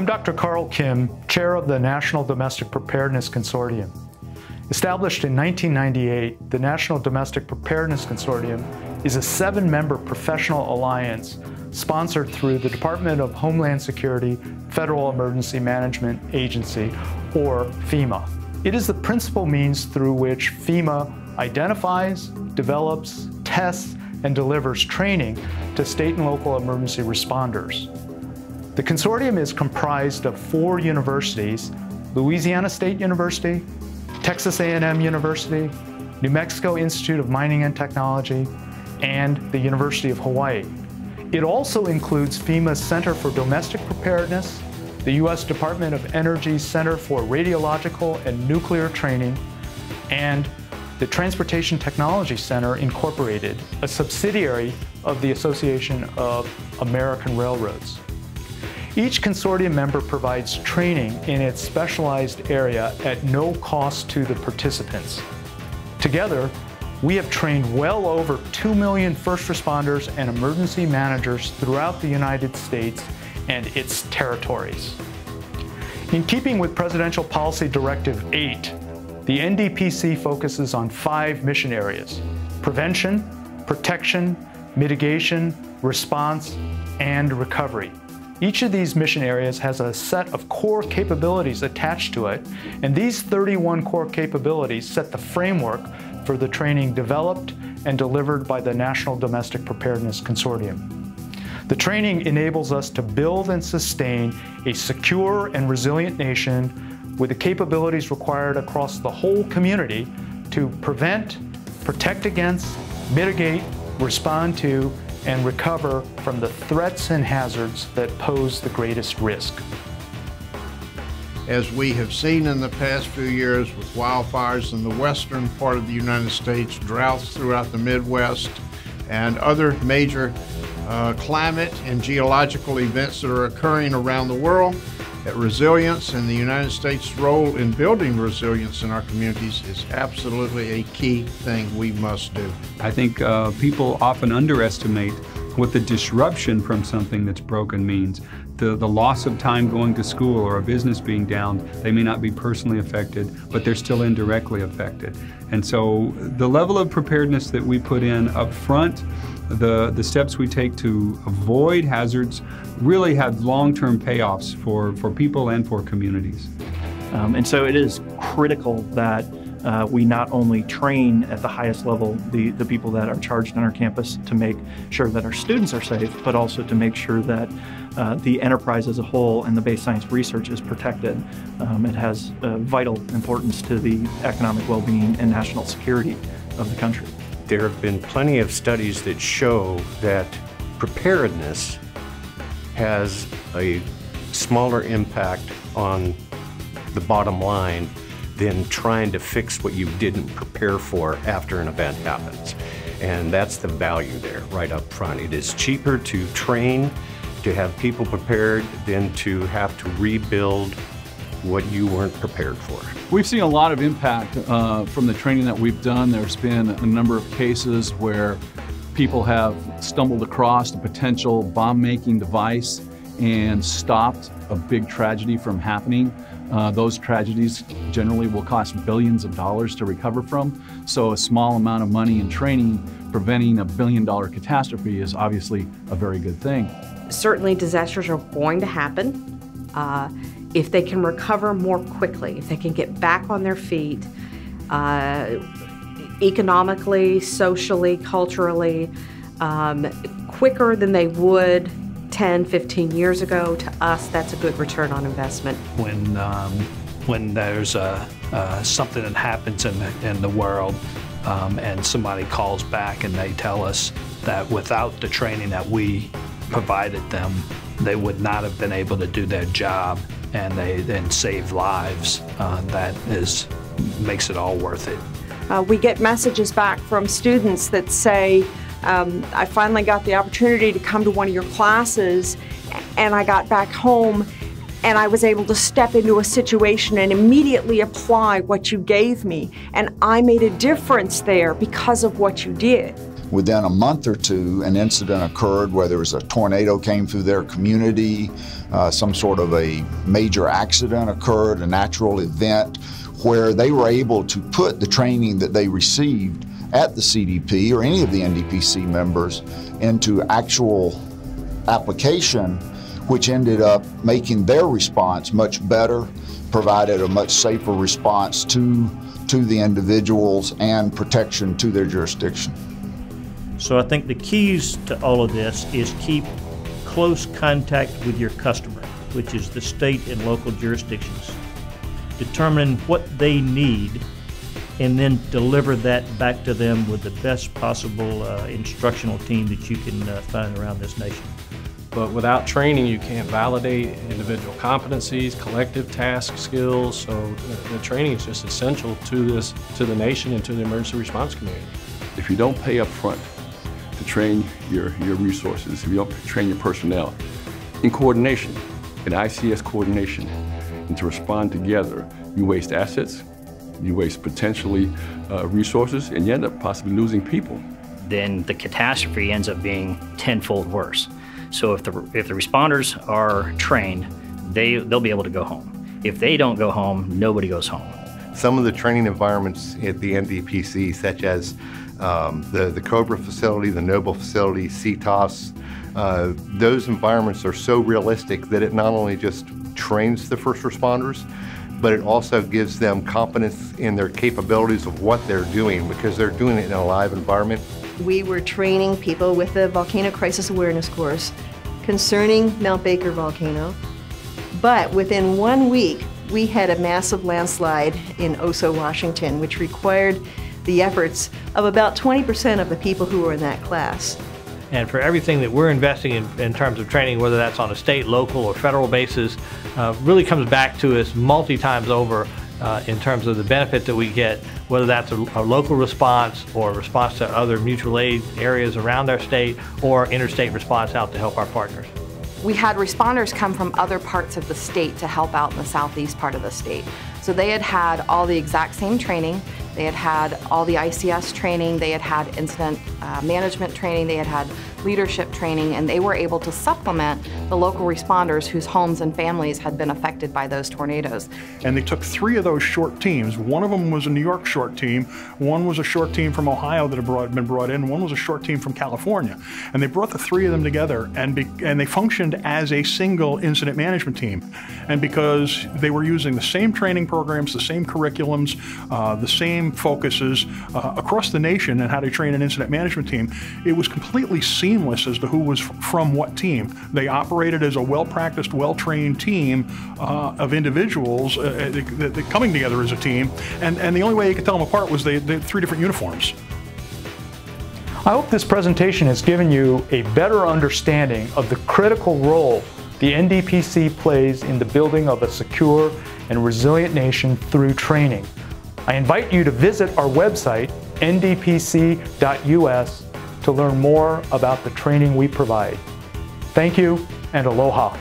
Dr. Carl Kim, Chair of the National Domestic Preparedness Consortium. Established in 1998, the National Domestic Preparedness Consortium is a 7-member professional alliance sponsored through the Department of Homeland Security Federal Emergency Management Agency, or FEMA. It is the principal means through which FEMA identifies, develops, tests, and delivers training to state and local emergency responders. The consortium is comprised of 4 universities: Louisiana State University, Texas A&M University, New Mexico Institute of Mining and Technology, and the University of Hawaii. It also includes FEMA's Center for Domestic Preparedness, the U.S. Department of Energy's Center for Radiological and Nuclear Training, and the Transportation Technology Center Incorporated, a subsidiary of the Association of American Railroads. Each consortium member provides training in its specialized area at no cost to the participants. Together, we have trained well over 2 million first responders and emergency managers throughout the United States and its territories. In keeping with Presidential Policy Directive 8, the NDPC focuses on 5 mission areas: prevention, protection, mitigation, response, and recovery. Each of these mission areas has a set of core capabilities attached to it, and these 31 core capabilities set the framework for the training developed and delivered by the National Domestic Preparedness Consortium. The training enables us to build and sustain a secure and resilient nation with the capabilities required across the whole community to prevent, protect against, mitigate, respond to, and recover from the threats and hazards that pose the greatest risk. As we have seen in the past few years with wildfires in the western part of the United States, droughts throughout the Midwest, and other major climate and geological events that are occurring around the world, that resilience and the United States' role in building resilience in our communities is absolutely a key thing we must do. I think people often underestimate what the disruption from something that's broken means. The loss of time going to school or a business being down, they may not be personally affected, but they're still indirectly affected. And so the level of preparedness that we put in up front, the steps we take to avoid hazards really have long-term payoffs for people and for communities. And so it is critical that we not only train at the highest level the people that are charged on our campus to make sure that our students are safe, but also to make sure that the enterprise as a whole and the base science research is protected. It has vital importance to the economic well-being and national security of the country. There have been plenty of studies that show that preparedness has a smaller impact on the bottom line than trying to fix what you didn't prepare for after an event happens. And that's the value there right up front. It is cheaper to train, to have people prepared, than to have to rebuild what you weren't prepared for. We've seen a lot of impact from the training that we've done. There's been a number of cases where people have stumbled across a potential bomb-making device and stopped a big tragedy from happening. Those tragedies generally will cost billions of dollars to recover from. So a small amount of money in training preventing a billion-dollar catastrophe is obviously a very good thing. Certainly disasters are going to happen. If they can recover more quickly, if they can get back on their feet, economically, socially, culturally, quicker than they would 10, 15 years ago, to us, that's a good return on investment. When there's something that happens in the world and somebody calls back and they tell us that without the training that we provided them, they would not have been able to do their job and they then save lives, that makes it all worth it. We get messages back from students that say, I finally got the opportunity to come to one of your classes and I got back home and I was able to step into a situation and immediately apply what you gave me, and I made a difference there because of what you did. within a month or two, an incident occurred where there was a tornado came through their community, some sort of a major accident occurred, a natural event, where they were able to put the training that they received at the CDP or any of the NDPC members into actual application, which ended up making their response much better, provided a much safer response to the individuals and protection to their jurisdiction. So I think the keys to all of this is keep close contact with your customer, which is the state and local jurisdictions. Determine what they need and then deliver that back to them with the best possible instructional team that you can find around this nation. But without training, you can't validate individual competencies, collective task skills. So the training is just essential to the nation and to the emergency response community. If you don't pay up front to train your resources, if you don't train your personnel in coordination, in ICS coordination, and to respond together, you waste assets, you waste potentially resources, and you end up possibly losing people. Then the catastrophe ends up being tenfold worse. So if the responders are trained, they'll be able to go home. If they don't go home, nobody goes home. Some of the training environments at the NDPC, such as the Cobra facility, the Noble facility, CTOS, those environments are so realistic that it not only just trains the first responders, but it also gives them confidence in their capabilities of what they're doing because they're doing it in a live environment. We were training people with the Volcano Crisis Awareness course concerning Mount Baker volcano, but within 1 week we had a massive landslide in Oso, Washington, which required the efforts of about 20% of the people who were in that class. And for everything that we're investing in terms of training, whether that's on a state, local, or federal basis, really comes back to us multi-times over in terms of the benefit that we get, whether that's a local response or a response to other mutual aid areas around our state or interstate response out to help our partners. We had responders come from other parts of the state to help out in the southeast part of the state. So they had had all the exact same training. They had had all the ICS training, they had had incident management training, they had had leadership training, and they were able to supplement the local responders whose homes and families had been affected by those tornadoes. And they took 3 of those short teams. One of them was a New York short team, one was a short team from Ohio that had been brought in, and one was a short team from California. And they brought the 3 of them together, and they functioned as a single incident management team. And because they were using the same training programs, the same curriculums, the same focuses across the nation and how to train an incident management team, it was completely seamless as to who was from what team. They operated as a well-practiced, well-trained team of individuals coming together as a team, and the only way you could tell them apart was they had 3 different uniforms. I hope this presentation has given you a better understanding of the critical role the NDPC plays in the building of a secure and resilient nation through training. I invite you to visit our website, ndpc.us, to learn more about the training we provide. Thank you, and aloha.